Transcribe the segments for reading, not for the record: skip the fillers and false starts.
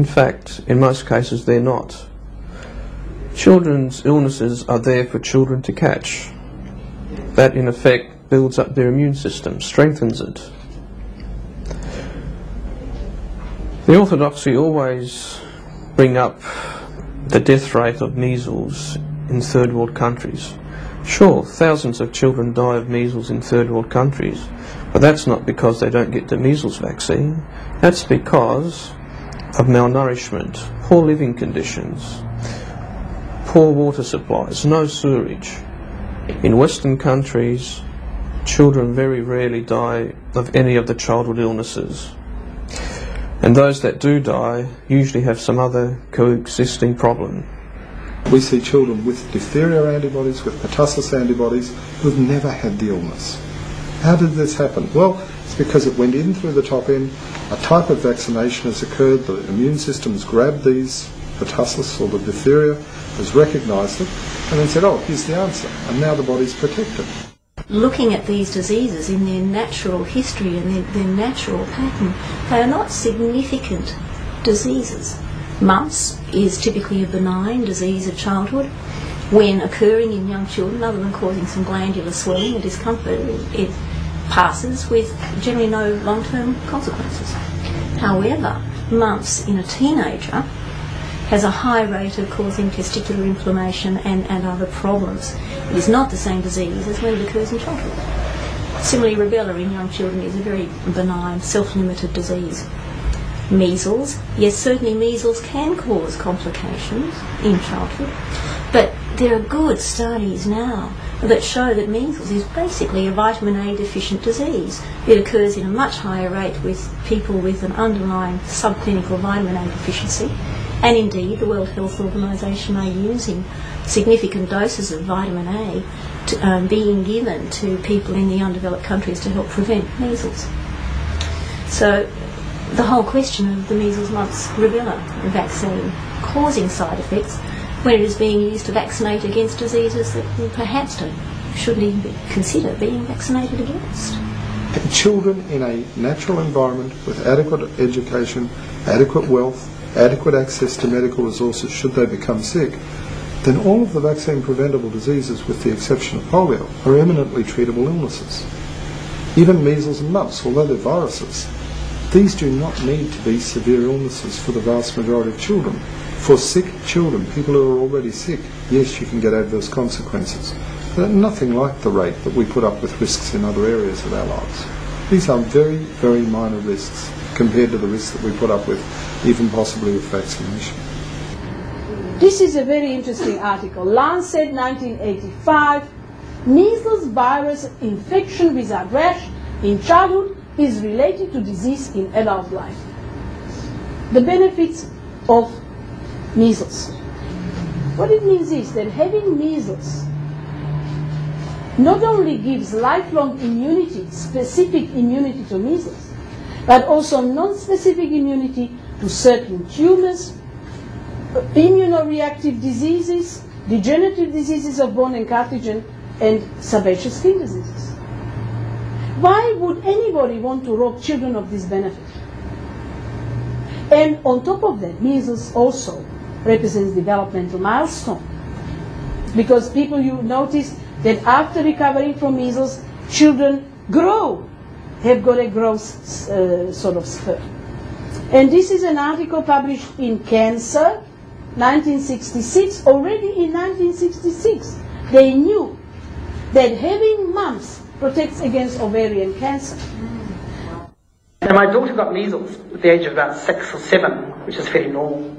In fact, in most cases they're not. Children's illnesses are there for children to catch. That in effect builds up their immune system, strengthens it. The orthodoxy always bring up the death rate of measles in third world countries. Sure, thousands of children die of measles in third world countries, but that's not because they don't get the measles vaccine. That's because of malnourishment, poor living conditions, poor water supplies, no sewerage. In Western countries, children very rarely die of any of the childhood illnesses. And those that do die usually have some other coexisting problem. We see children with diphtheria antibodies, with pertussis antibodies, who've never had the illness. How did this happen? Well, it's because it went in through the top end, a type of vaccination has occurred, the immune system's grabbed these pertussis or the diphtheria, has recognised it, and then said, oh, here's the answer, and now the body's protected. Looking at these diseases in their natural history and their natural pattern, they are not significant diseases. Mumps is typically a benign disease of childhood. When occurring in young children, other than causing some glandular swelling or discomfort, it passes with generally no long-term consequences. However, mumps in a teenager has a high rate of causing testicular inflammation and other problems. It is not the same disease as when it occurs in childhood. Similarly, rubella in young children is a very benign, self-limited disease. Measles, yes, certainly measles can cause complications in childhood, but there are good studies now that show that measles is basically a vitamin A deficient disease. It occurs in a much higher rate with people with an underlying subclinical vitamin A deficiency, and indeed the World Health Organization are using significant doses of vitamin A being given to people in the undeveloped countries to help prevent measles. So the whole question of the measles, mumps, rubella vaccine causing side effects when it is being used to vaccinate against diseases that perhaps shouldn't even consider being vaccinated against. Children in a natural environment with adequate education, adequate wealth, adequate access to medical resources should they become sick, then all of the vaccine preventable diseases, with the exception of polio, are eminently treatable illnesses. Even measles and mumps, although they're viruses, these do not need to be severe illnesses for the vast majority of children. For sick children, people who are already sick, yes, you can get adverse consequences, but nothing like the rate that we put up with risks in other areas of our lives. These are very, very minor risks compared to the risks that we put up with, even possibly with vaccination. This is a very interesting article. Lancet, 1985. Measles virus infection without rash in childhood is related to disease in adult life. The benefits of measles. What it means is that having measles not only gives lifelong immunity, specific immunity to measles, but also non-specific immunity to certain tumors, immunoreactive diseases, degenerative diseases of bone and cartilage, and sebaceous skin diseases. Why would anybody want to rob children of this benefit? And on top of that, measles also represents developmental milestone. Because people, you notice that after recovering from measles, children grow, have got a growth sort of spurt. And this is an article published in Cancer, 1966. Already in 1966, they knew that having mumps protects against ovarian cancer. And my daughter got measles at the age of about 6 or 7, which is fairly normal.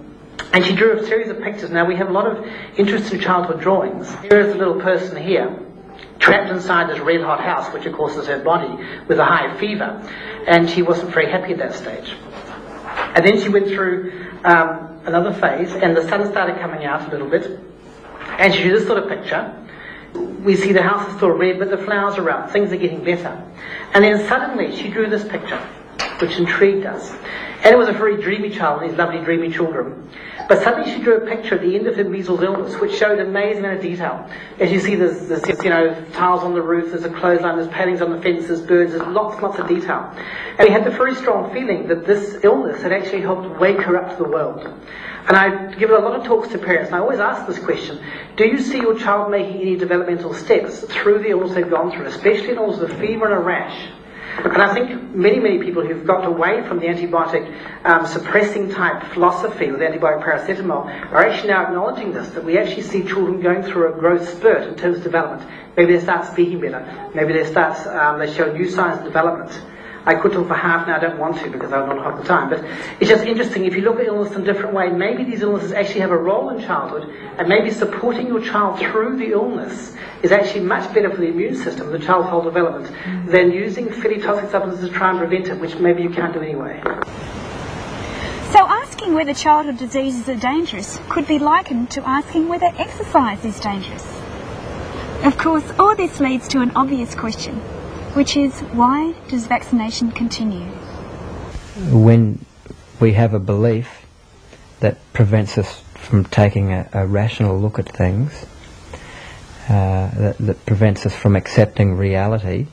And she drew a series of pictures. Now we have a lot of interest in childhood drawings. Here is a little person here, trapped inside this red hot house, which of course is her body, with a high fever. And she wasn't very happy at that stage. And then she went through another phase, and the sun started coming out a little bit. And she drew this sort of picture. We see the house is still red, but the flowers are out. Things are getting better. And then suddenly she drew this picture, which intrigued us. Anna was a very dreamy child, these lovely dreamy children. But suddenly she drew a picture at the end of her measles illness, which showed an amazing amount of detail. As you see, there's tiles on the roof, there's a clothesline, there's palings on the fence, there's birds, there's lots of detail. And we had the very strong feeling that this illness had actually helped wake her up to the world. And I've given a lot of talks to parents, and I always ask this question: do you see your child making any developmental steps through the illness they've gone through, especially in illness of fever and a rash? And I think many people who've got away from the antibiotic suppressing type philosophy with antibiotic paracetamol are actually now acknowledging this, that we actually see children going through a growth spurt in terms of development. Maybe they start speaking better, maybe they show new signs of development. I could talk for half now, I don't want to because I don't have the time, but it's just interesting, if you look at illness in a different way, maybe these illnesses actually have a role in childhood, and maybe supporting your child through the illness is actually much better for the immune system, the child's whole development, than using fairly toxic substances to try and prevent it, which maybe you can't do anyway. So asking whether childhood diseases are dangerous could be likened to asking whether exercise is dangerous. Of course, all this leads to an obvious question, which is, why does vaccination continue? When we have a belief that prevents us from taking a rational look at things, that prevents us from accepting reality,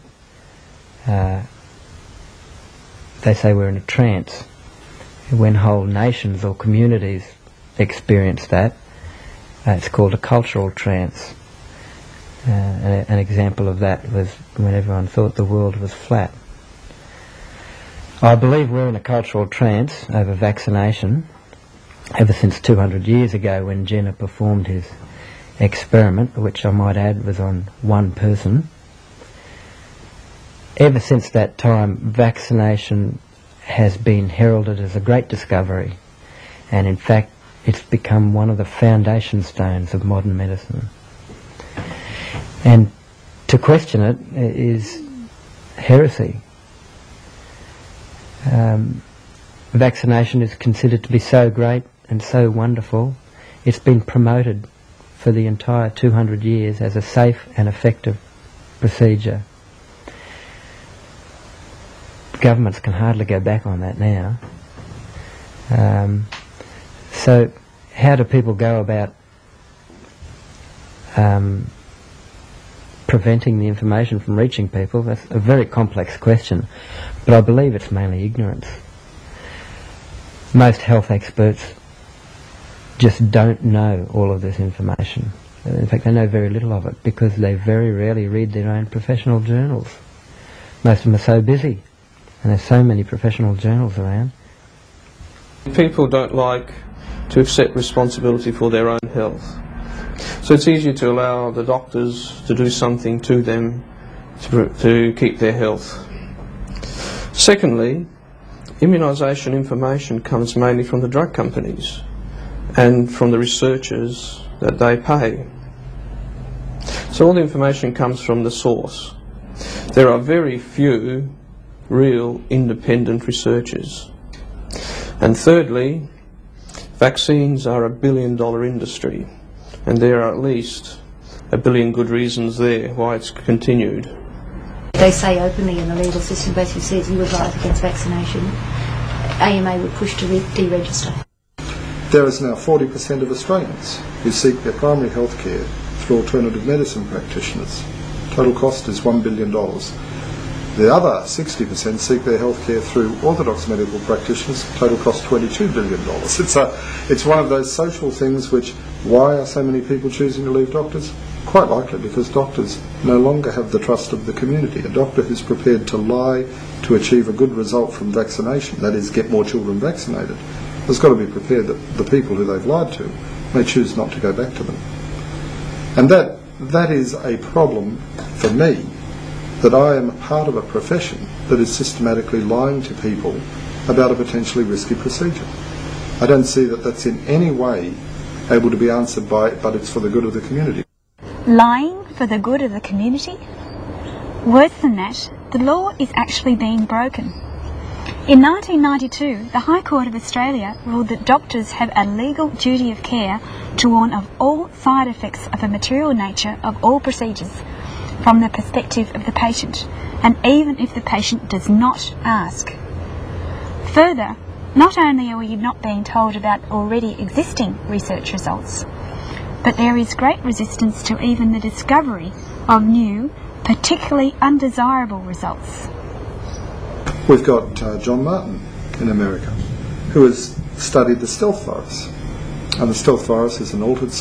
they say we're in a trance. When whole nations or communities experience that, it's called a cultural trance. An example of that was when everyone thought the world was flat. I believe we're in a cultural trance over vaccination ever since 200 years ago, when Jenner performed his experiment, which I might add was on one person. Ever since that time, vaccination has been heralded as a great discovery, and in fact it's become one of the foundation stones of modern medicine. And to question it is heresy. Vaccination is considered to be so great and so wonderful, it's been promoted for the entire 200 years as a safe and effective procedure. Governments can hardly go back on that now. So how do people go about preventing the information from reaching people? That's a very complex question, but I believe it's mainly ignorance. Most health experts just don't know all of this information. In fact, they know very little of it because they very rarely read their own professional journals. Most of them are so busy, and there's so many professional journals around. People don't like to accept responsibility for their own health. So it's easier to allow the doctors to do something to them to keep their health. Secondly, immunisation information comes mainly from the drug companies and from the researchers that they pay. So all the information comes from the source. There are very few real independent researchers. And thirdly, vaccines are a billion-dollar industry, and there are at least a billion good reasons there why it's continued. They say openly in the legal system, basically says you advise against vaccination, AMA would push to deregister. There is now 40% of Australians who seek their primary health care through alternative medicine practitioners. Total cost is $1 billion. The other 60% seek their health care through orthodox medical practitioners. Total cost $22 billion. It's one of those social things which, why are so many people choosing to leave doctors? Quite likely because doctors no longer have the trust of the community. A doctor who's prepared to lie to achieve a good result from vaccination, that is, get more children vaccinated, has got to be prepared that the people who they've lied to may choose not to go back to them. And that is a problem for me, that I am a part of a profession that is systematically lying to people about a potentially risky procedure. I don't see that that's in any way able to be answered by it, but it's for the good of the community. Lying for the good of the community? Worse than that, the law is actually being broken. In 1992, the High Court of Australia ruled that doctors have a legal duty of care to warn of all side effects of a material nature of all procedures from the perspective of the patient, and even if the patient does not ask. Further, Not only are we not being told about already existing research results, but there is great resistance to even the discovery of new, particularly undesirable results. We've got John Martin in America, who has studied the stealth virus. And the stealth virus is an altered